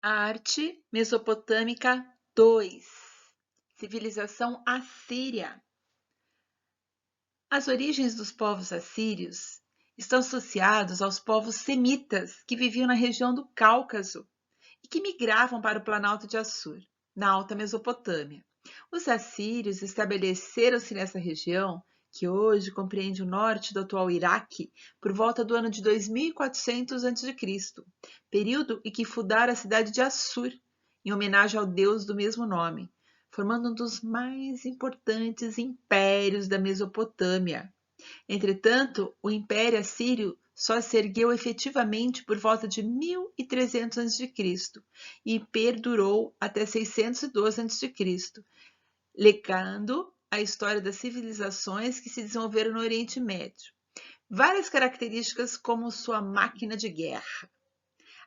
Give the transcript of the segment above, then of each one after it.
A arte mesopotâmica 2, civilização assíria. As origens dos povos assírios estão associados aos povos semitas que viviam na região do Cáucaso e que migravam para o Planalto de Assur, na Alta Mesopotâmia. Os assírios estabeleceram-se nessa região, que hoje compreende o norte do atual Iraque, por volta do ano de 2400 a.C., período em que fundaram a cidade de Assur, em homenagem ao deus do mesmo nome, formando um dos mais importantes impérios da Mesopotâmia. Entretanto, o Império Assírio só se ergueu efetivamente por volta de 1300 a.C. e perdurou até 612 a.C., legando a história das civilizações que se desenvolveram no Oriente Médio. Várias características como sua máquina de guerra.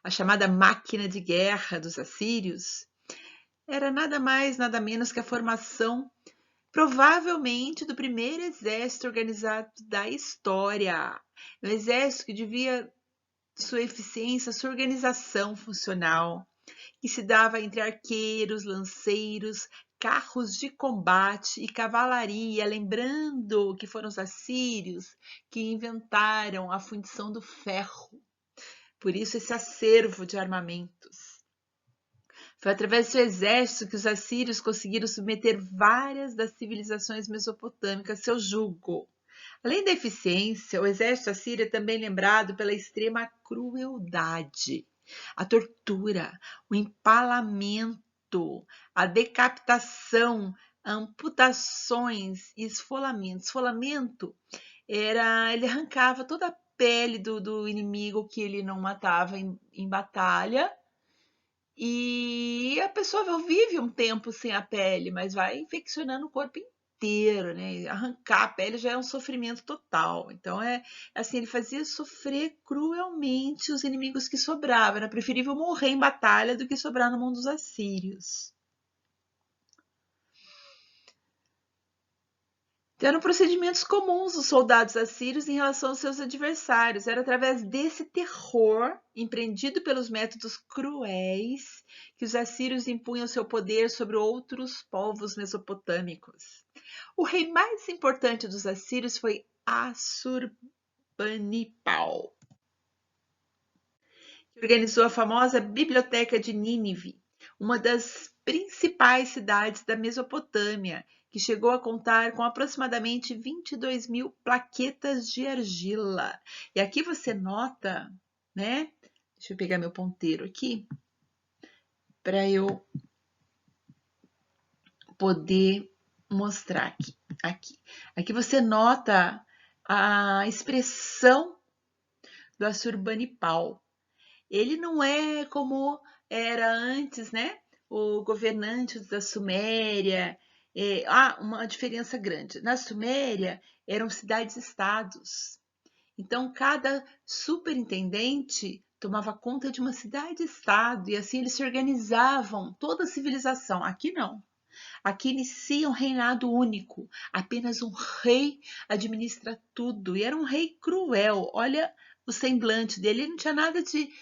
A chamada máquina de guerra dos assírios era nada mais, nada menos que a formação, provavelmente, do primeiro exército organizado da história. Um exército que devia sua eficiência, sua organização funcional, que se dava entre arqueiros, lanceiros, carros de combate e cavalaria, lembrando que foram os assírios que inventaram a fundição do ferro. Por isso, esse acervo de armamentos. Foi através do seu exército que os assírios conseguiram submeter várias das civilizações mesopotâmicas a seu jugo. Além da eficiência, o exército assírio é também lembrado pela extrema crueldade, a tortura, o empalamento, a decapitação, amputações e esfolamento. Esfolamento ele arrancava toda a pele do inimigo que ele não matava em batalha, e a pessoa vive um tempo sem a pele, mas vai infeccionando o corpo inteiro, né? Arrancar a pele já é um sofrimento total. Então, assim, ele fazia sofrer cruelmente os inimigos que sobravam. Era preferível morrer em batalha do que sobrar na mão dos assírios. Então, eram procedimentos comuns dos soldados assírios em relação aos seus adversários. Era através desse terror, empreendido pelos métodos cruéis, que os assírios impunham seu poder sobre outros povos mesopotâmicos. O rei mais importante dos assírios foi Assurbanipal, que organizou a famosa Biblioteca de Nínive, uma das principais cidades da Mesopotâmia, que chegou a contar com aproximadamente 22.000 plaquetas de argila. E aqui você nota, né? Deixa eu pegar meu ponteiro aqui, para eu poder mostrar aqui você nota a expressão do Assurbanipal. Ele não é como era antes, né? O governante da Suméria. Há uma diferença grande. Na Suméria eram cidades-estados. Então, cada superintendente tomava conta de uma cidade-estado e assim eles se organizavam, toda a civilização. Aqui não. Aqui inicia um reinado único. Apenas um rei administra tudo. E era um rei cruel. Olha o semblante dele. Ele não tinha nada de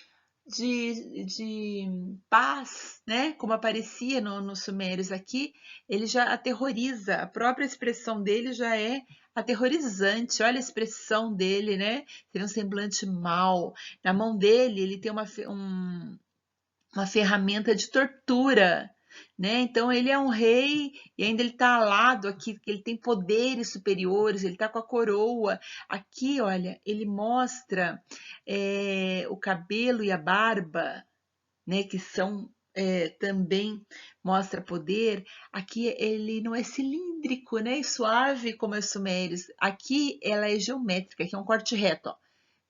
paz, né? Como aparecia nos sumérios aqui, ele já aterroriza, a própria expressão dele já é aterrorizante. Olha a expressão dele, né? Tem um semblante mau. Na mão dele, ele tem uma ferramenta de tortura, né? Então ele é um rei e ainda ele está alado aqui, ele tem poderes superiores, ele está com a coroa. Aqui, olha, ele mostra o cabelo e a barba, né? Que são também mostra poder. Aqui ele não é cilíndrico, né? E suave como os sumérios. Aqui ela é geométrica, aqui é um corte reto, ó,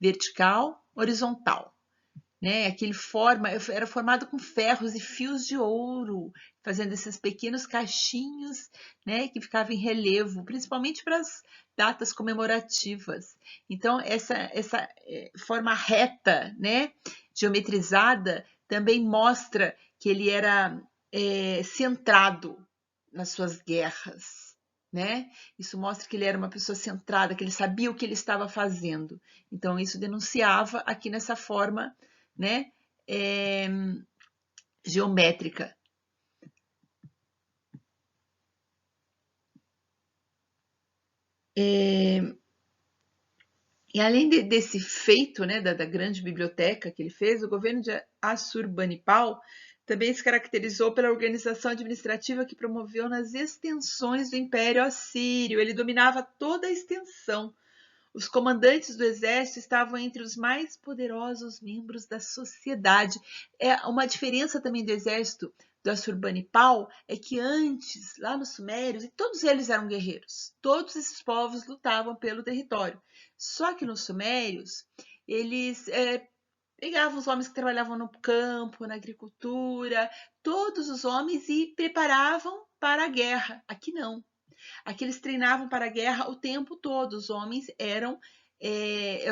vertical, horizontal. Né? Aquele era formado com ferros e fios de ouro, fazendo esses pequenos cachinhos, né, que ficavam em relevo, principalmente para as datas comemorativas. Então, essa forma reta, né, geometrizada, também mostra que ele era centrado nas suas guerras. né? Isso mostra que ele era uma pessoa centrada, que ele sabia o que ele estava fazendo. Então, isso denunciava aqui nessa forma, né, geométrica. E além desse feito, né, da grande biblioteca que ele fez, o governo de Assurbanipal também se caracterizou pela organização administrativa que promoveu nas extensões do Império Assírio. Ele dominava toda a extensão. Os comandantes do exército estavam entre os mais poderosos membros da sociedade. Uma diferença também do exército do Assurbanipal é que antes, lá nos Sumérios, e todos eles eram guerreiros, todos esses povos lutavam pelo território. Só que nos Sumérios, eles pegavam os homens que trabalhavam no campo, na agricultura, todos os homens e preparavam para a guerra. Aqui não. Aqui eles treinavam para a guerra o tempo todo. Os homens eram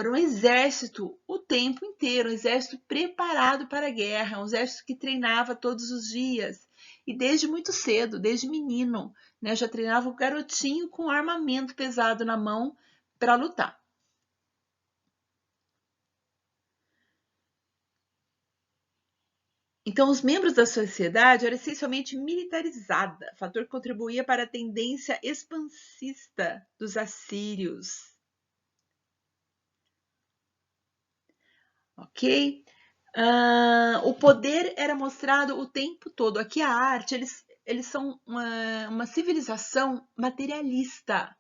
um exército o tempo inteiro, um exército preparado para a guerra, um exército que treinava todos os dias. E desde muito cedo, desde menino, né, já treinava o garotinho com armamento pesado na mão para lutar. Então, os membros da sociedade eram essencialmente militarizada, fator que contribuía para a tendência expansista dos assírios. Ok? O poder era mostrado o tempo todo. Aqui a arte, eles são uma civilização materialista,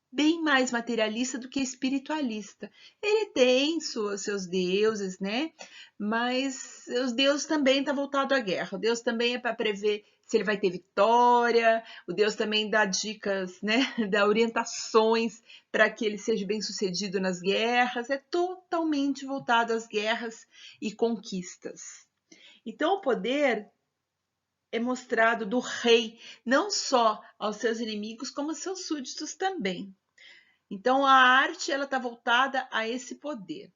bem mais materialista do que espiritualista. Ele tem seus deuses, né? Mas os deuses também estão voltados à guerra. O Deus também é para prever se ele vai ter vitória. O Deus também dá dicas, né? Dá orientações para que ele seja bem sucedido nas guerras. É totalmente voltado às guerras e conquistas. Então, o poder é mostrado do rei, não só aos seus inimigos, como aos seus súditos também. Então, a arte ela está voltada a esse poder.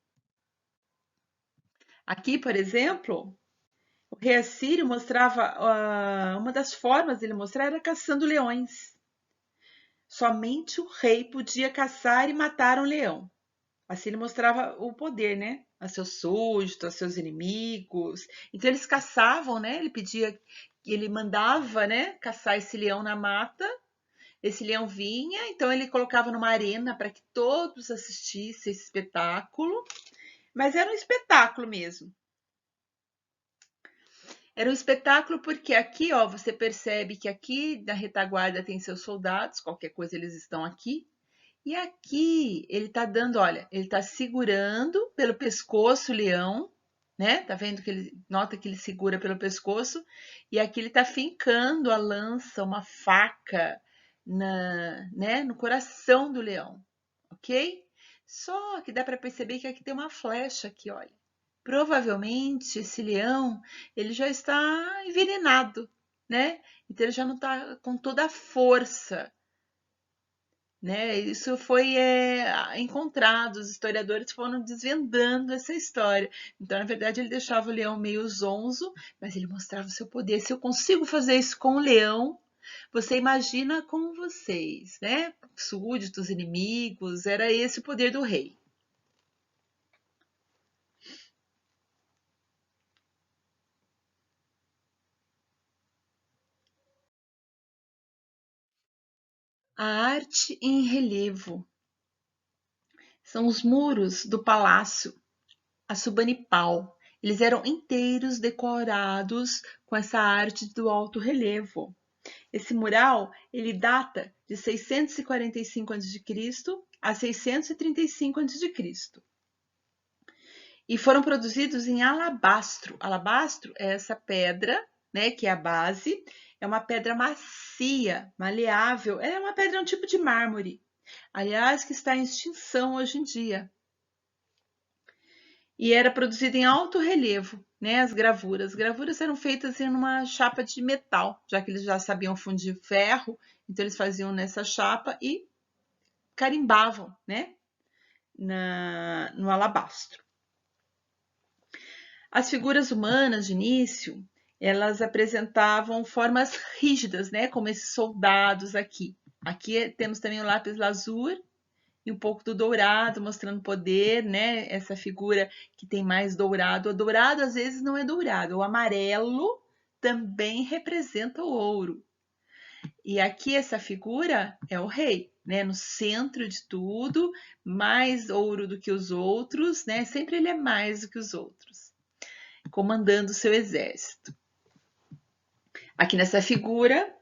Aqui, por exemplo, o rei Assírio mostrava, uma das formas dele mostrar era caçando leões. Somente o rei podia caçar e matar um leão. Assim ele mostrava o poder, né? A seus súditos, a seus inimigos. Então eles caçavam, né? Ele mandava, né? Caçar esse leão na mata. Esse leão vinha, então ele colocava numa arena para que todos assistissem esse espetáculo. Mas era um espetáculo mesmo. Era um espetáculo porque aqui, ó, você percebe que aqui na retaguarda tem seus soldados, qualquer coisa eles estão aqui. E aqui ele tá dando, olha, ele tá segurando pelo pescoço o leão, né? Tá vendo que ele nota que ele segura pelo pescoço e aqui ele tá fincando a lança, uma faca né, no coração do leão, ok? Só que dá para perceber que aqui tem uma flecha aqui, olha. Provavelmente esse leão ele já está envenenado, né? Então ele já não está com toda a força, né? Isso foi encontrado, os historiadores foram desvendando essa história. Então, na verdade, ele deixava o leão meio zonzo, mas ele mostrava o seu poder. Se eu consigo fazer isso com o leão, você imagina com vocês, né? Súditos, inimigos, era esse o poder do rei. A arte em relevo são os muros do palácio Assurbanipal. Eles eram inteiros decorados com essa arte do alto relevo. Esse mural ele data de 645 a.C. a 635 a.C. E foram produzidos em alabastro. Alabastro é essa pedra, né, que é a base, é uma pedra macia, maleável, é uma pedra, um tipo de mármore, aliás, que está em extinção hoje em dia. E era produzida em alto relevo, né, as gravuras. As gravuras eram feitas em uma chapa de metal, já que eles já sabiam fundir ferro, então eles faziam nessa chapa e carimbavam, né, no alabastro. As figuras humanas de início, elas apresentavam formas rígidas, né, como esses soldados aqui. Aqui temos também o lápis lazuli e um pouco do dourado, mostrando poder, né? Essa figura que tem mais dourado. O dourado às vezes não é dourado, o amarelo também representa o ouro. E aqui essa figura é o rei, né? No centro de tudo, mais ouro do que os outros, né? Sempre ele é mais do que os outros, comandando o seu exército. Aqui nessa figura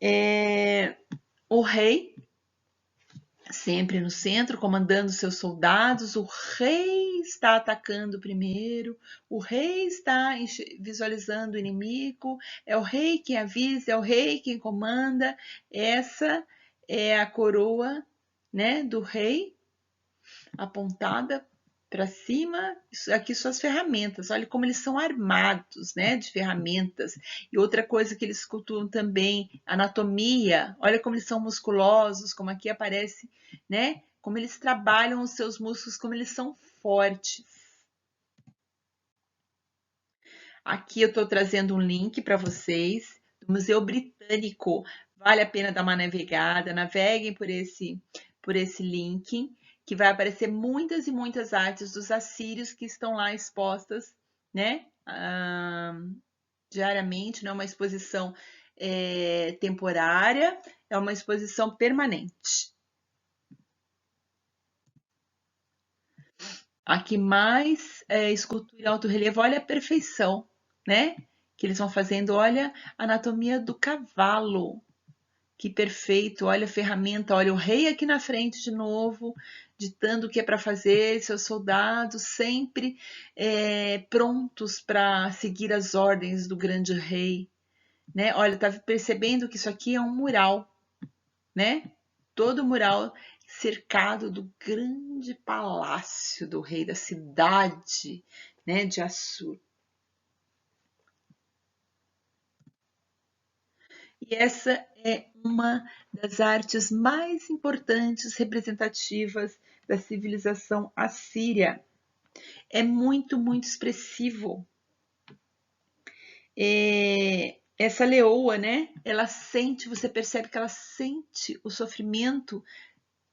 é o rei, sempre no centro, comandando seus soldados. O rei está atacando primeiro, o rei está visualizando o inimigo, é o rei quem avisa, é o rei quem comanda. Essa é a coroa, né, do rei, apontada para cima. Aqui suas ferramentas, olha como eles são armados, né, de ferramentas. E outra coisa que eles cultuam também, anatomia, olha como eles são musculosos, como aqui aparece, né, como eles trabalham os seus músculos, como eles são fortes. Aqui eu estou trazendo um link para vocês do Museu Britânico. Vale a pena dar uma navegada, naveguem por esse link, que vai aparecer muitas e muitas artes dos assírios que estão lá expostas, né? Diariamente, não é uma exposição temporária, é uma exposição permanente. Aqui mais escultura e alto relevo, olha a perfeição, né? Que eles vão fazendo, olha a anatomia do cavalo. Que perfeito, olha a ferramenta, olha o rei aqui na frente de novo, ditando o que é para fazer, seus soldados sempre prontos para seguir as ordens do grande rei, né? Olha, tá percebendo que isso aqui é um mural, né? Todo mural cercado do grande palácio do rei, da cidade, né, de Assur. E essa é uma das artes mais importantes, representativas da civilização assíria. É muito, muito expressivo. Essa leoa, né? Ela sente, você percebe que ela sente o sofrimento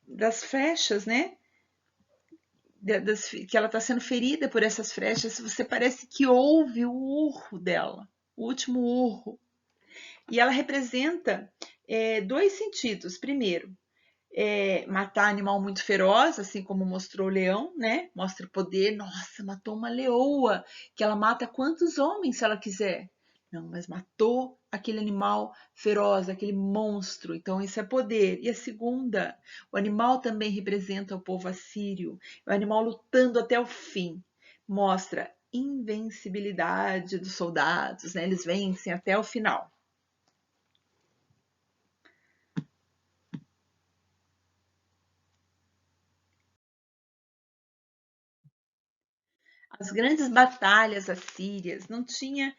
das flechas, né? Que ela está sendo ferida por essas flechas. Você parece que ouve o urro dela, o último urro. E ela representa dois sentidos. Primeiro, matar animal muito feroz, assim como mostrou o leão, né? Mostra o poder. Nossa, matou uma leoa, que ela mata quantos homens se ela quiser. Não, mas matou aquele animal feroz, aquele monstro. Então, isso é poder. E a segunda, o animal também representa o povo assírio. O animal lutando até o fim. Mostra invencibilidade dos soldados, né? Eles vencem até o final. As grandes batalhas assírias não tinha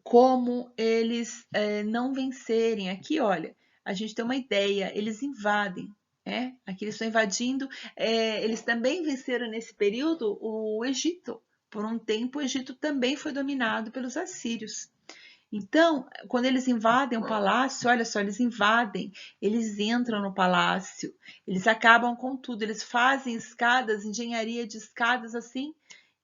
como eles não vencerem. Aqui, olha, a gente tem uma ideia, eles invadem, né? Aqui eles estão invadindo, eles também venceram nesse período o Egito. Por um tempo, o Egito também foi dominado pelos assírios. Então, quando eles invadem o palácio, olha só, eles invadem, eles entram no palácio, eles acabam com tudo, eles fazem escadas, engenharia de escadas assim,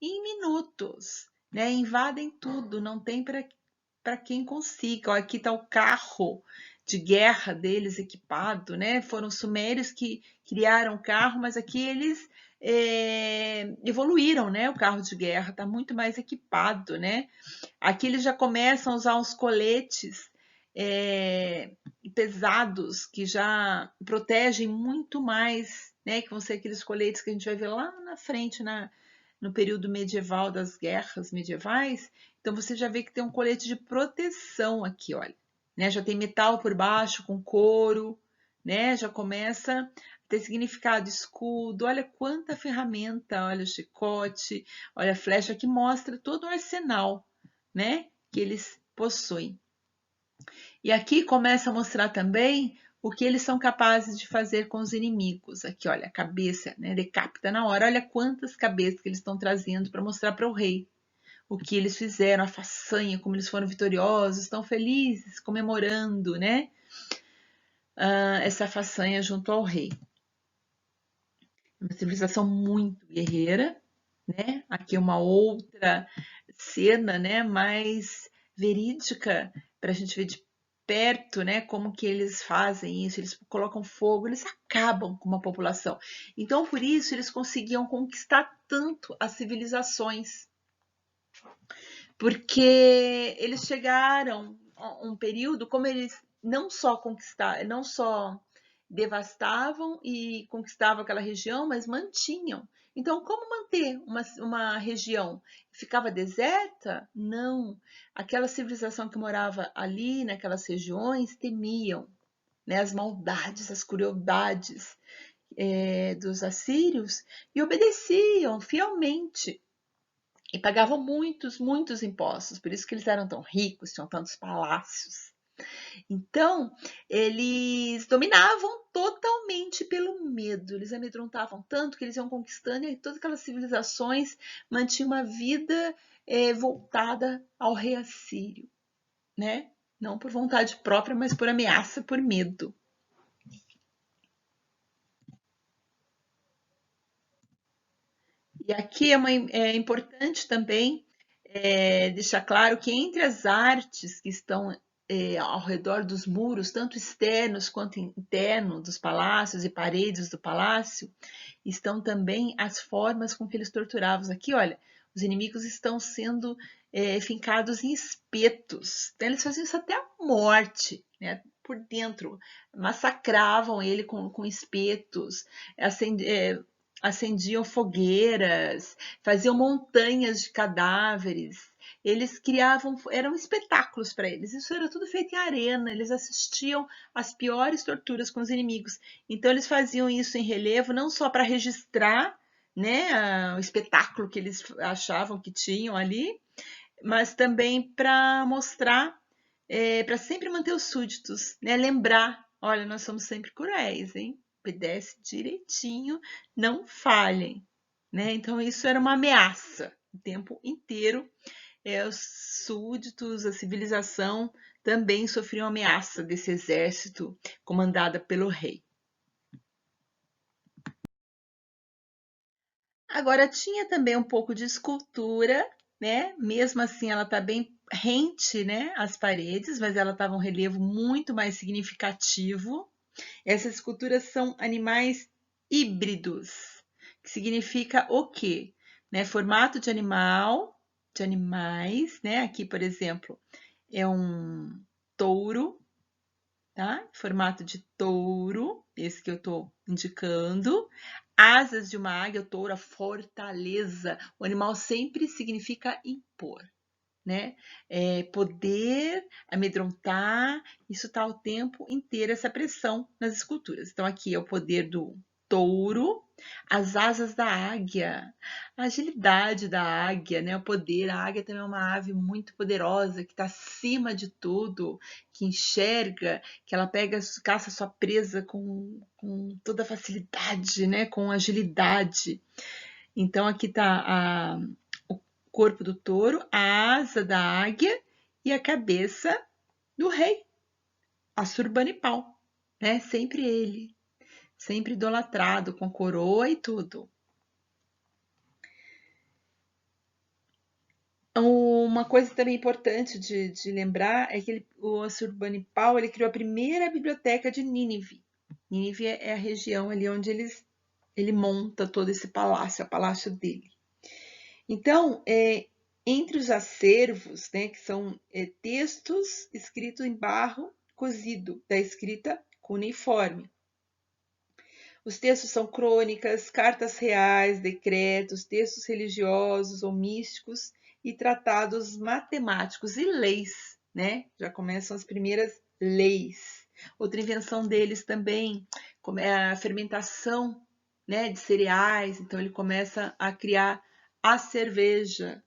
em minutos, né? Invadem tudo, não tem para quem consiga. Ó, aqui está o carro de guerra deles equipado, né? Foram os sumérios que criaram o carro, mas aqui eles evoluíram, né? O carro de guerra está muito mais equipado, né? Aqui eles já começam a usar uns coletes pesados que já protegem muito mais, né? Que vão ser aqueles coletes que a gente vai ver lá na frente, no período medieval, das guerras medievais. Então você já vê que tem um colete de proteção aqui, olha, né? Já tem metal por baixo com couro, né? Já começa a ter significado, escudo, olha quanta ferramenta, olha o chicote, olha a flecha, que mostra todo o arsenal, né, que eles possuem. E aqui começa a mostrar também o que eles são capazes de fazer com os inimigos. Aqui, olha, a cabeça, né, decapita na hora. Olha quantas cabeças que eles estão trazendo para mostrar para o rei. o que eles fizeram, a façanha, como eles foram vitoriosos, estão felizes, comemorando, né? Essa façanha junto ao rei. Uma civilização muito guerreira, né? Aqui uma outra cena, né? Mais verídica para a gente ver de perto, né? Como que eles fazem isso? Eles colocam fogo, eles acabam com uma população. Então, por isso, eles conseguiam conquistar tanto as civilizações, porque eles chegaram a um período como eles não só conquistaram, não só devastavam e conquistavam aquela região, mas mantinham. Então, como manter uma região? Ficava deserta? Não. Aquela civilização que morava ali, naquelas regiões, temiam, né, as maldades, as crueldades dos assírios e obedeciam fielmente. E pagavam muitos, muitos impostos, por isso que eles eram tão ricos, tinham tantos palácios. Então, eles dominavam totalmente pelo medo, eles amedrontavam tanto que eles iam conquistando e todas aquelas civilizações mantinham uma vida voltada ao rei assírio, né? Não por vontade própria, mas por ameaça, por medo. E aqui é importante também deixar claro que entre as artes que estão ao redor dos muros, tanto externos quanto internos dos palácios e paredes do palácio, estão também as formas com que eles torturavam. Aqui, olha, os inimigos estão sendo fincados em espetos. Então, eles faziam isso até a morte, né? Por dentro, massacravam ele com espetos, acendiam fogueiras, faziam montanhas de cadáveres. Eles criavam, eram espetáculos para eles. Isso era tudo feito em arena. Eles assistiam às piores torturas com os inimigos. Então eles faziam isso em relevo, não só para registrar, né, o espetáculo que eles achavam que tinham ali, mas também para mostrar, para sempre manter os súditos, né, lembrar, olha, nós somos sempre cruéis, hein? Obedece direitinho, não falhem, né? Então isso era uma ameaça o tempo inteiro. Os súditos, a civilização também sofriam ameaça desse exército comandado pelo rei. Agora tinha também um pouco de escultura, né? Mesmo assim, ela está bem rente, né, às paredes, mas ela estava um relevo muito mais significativo. Essas esculturas são animais híbridos, que significa o quê? Né? Formato de animal, de animais, né? Aqui, por exemplo, é um touro, tá? Formato de touro, esse que eu estou indicando. Asas de uma águia, o touro, a fortaleza. O animal sempre significa impor, né? Poder, amedrontar, isso está o tempo inteiro, essa pressão nas esculturas. Então, aqui é o poder do touro, as asas da águia, a agilidade da águia, né? O poder. A águia também é uma ave muito poderosa, que está acima de tudo, que enxerga, que ela pega, caça sua presa com toda facilidade, né? Com agilidade. Então, aqui está o corpo do touro, a asa da águia e a cabeça do rei, Assurbanipal, né? Sempre ele, sempre idolatrado, com coroa e tudo. Uma coisa também importante de lembrar é que o Assurbanipal ele criou a primeira biblioteca de Nínive. Nínive é a região ali onde ele monta todo esse palácio, o palácio dele. Então, entre os acervos, né, que são textos escritos em barro cozido, da escrita cuneiforme. Os textos são crônicas, cartas reais, decretos, textos religiosos ou místicos e tratados matemáticos e leis, né? Já começam as primeiras leis. Outra invenção deles também é a fermentação, né, de cereais. Então ele começa a criar a cerveja,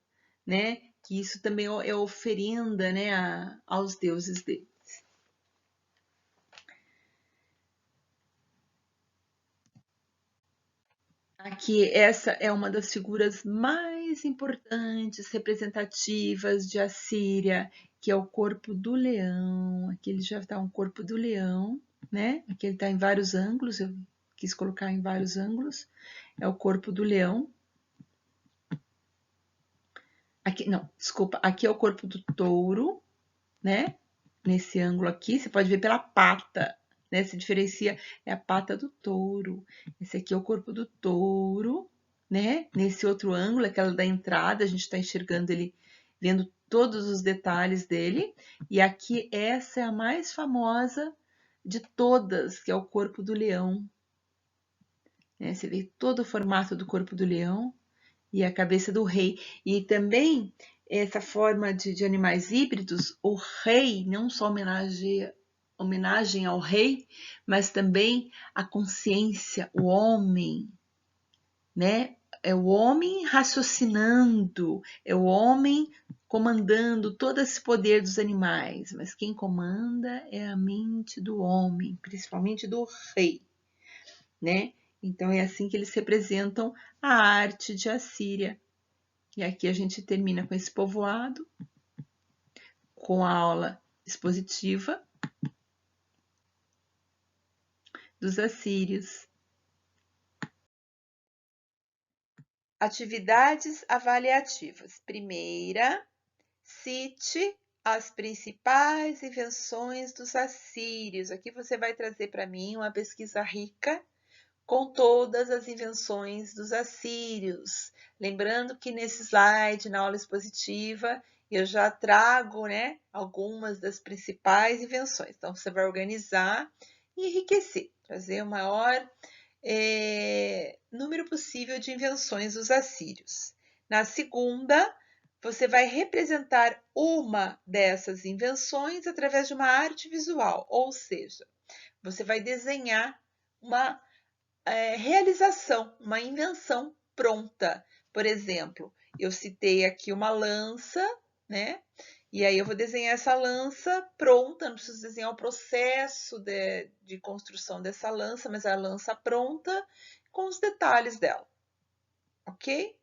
né? Que isso também é oferenda, né, aos deuses dele. Aqui, essa é uma das figuras mais mais importantes, representativas de Assíria, que é o corpo do leão. Aqui ele já está um corpo do leão, né? Aqui ele está em vários ângulos, eu quis colocar em vários ângulos. É o corpo do leão. Aqui, não, desculpa, aqui é o corpo do touro, né? Nesse ângulo aqui, você pode ver pela pata, né? Se diferencia, é a pata do touro. Esse aqui é o corpo do touro, né? Nesse outro ângulo, aquela da entrada, a gente está enxergando ele, vendo todos os detalhes dele. E aqui, essa é a mais famosa de todas, que é o corpo do leão. Né? Você vê todo o formato do corpo do leão e a cabeça do rei. E também essa forma de animais híbridos, o rei não só homenagem ao rei, mas também a consciência, o homem, né? É o homem raciocinando, é o homem comandando todo esse poder dos animais, mas quem comanda é a mente do homem, principalmente do rei, né? Então é assim que eles representam a arte de Assíria. E aqui a gente termina com esse povoado, com a aula expositiva dos assírios. Atividades avaliativas. Primeira, cite as principais invenções dos assírios. Aqui você vai trazer para mim uma pesquisa rica com todas as invenções dos assírios. Lembrando que nesse slide, na aula expositiva, eu já trago, né, algumas das principais invenções. Então, você vai organizar e enriquecer, trazer o maior número possível de invenções dos assírios. Na segunda, você vai representar uma dessas invenções através de uma arte visual, ou seja, você vai desenhar uma realização, uma invenção pronta. Por exemplo, eu citei aqui uma lança, né? E aí eu vou desenhar essa lança pronta, não preciso desenhar o processo de construção dessa lança, mas a lança pronta com os detalhes dela, ok?